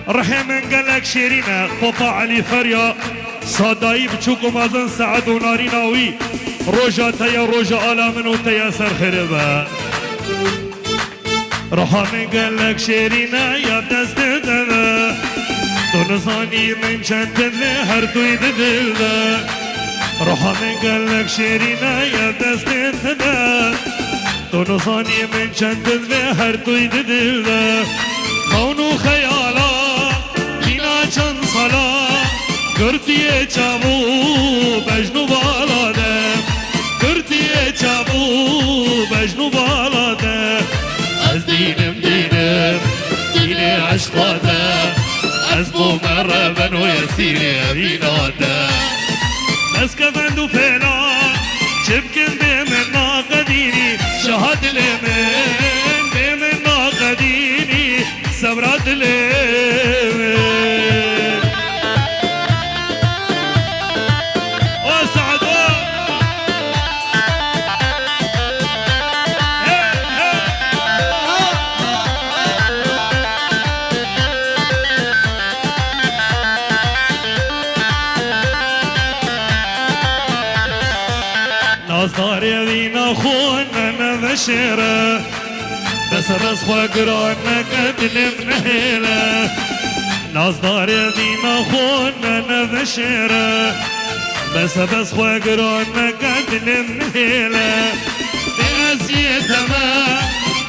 رحم قالك شيرينا بابا علي فريا صداي بتشوك مازن سعد وناريناوي روجا تيا روجا آلا منو تيا سر خربا رحم قالك شيرينا يا دست دلا دونزاني من شنتد هر توي دلا رحم قالك شيرينا يا دست دلا دونزاني من شنتد هر توي دلا خونو خيالا بنا چند سالا کرتیه چابو بجنو بالا ده کرتیه چابو بجنو بالا ده از دینم دین عشقا ده از بو مربن و یسیر ابینا ده از کفند و فعلا چبکن بیمن ناقدینی شهاد لیمن بیمن ناقدینی صبرات لیمن نازدار يدينا خونا نذشره بس رزق قرانا قتل منهله نازدار يدينا خونا نذشره بس قرانا قتل منهله بأزية ما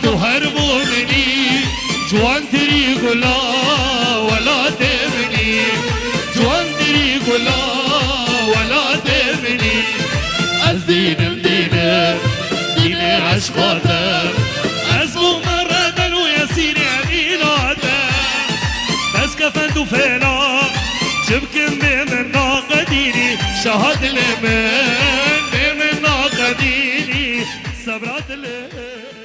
تهربوا مني جوان تريق لا ولا تبني جوان تريق لا ولا تبني از دینم دین عشقاتم از بو مردن و یسیر امیناتم بس کفند و فعلا جبکن بیمن ناقدینی شهاد لمن بیمن ناقدینی صبرات لمن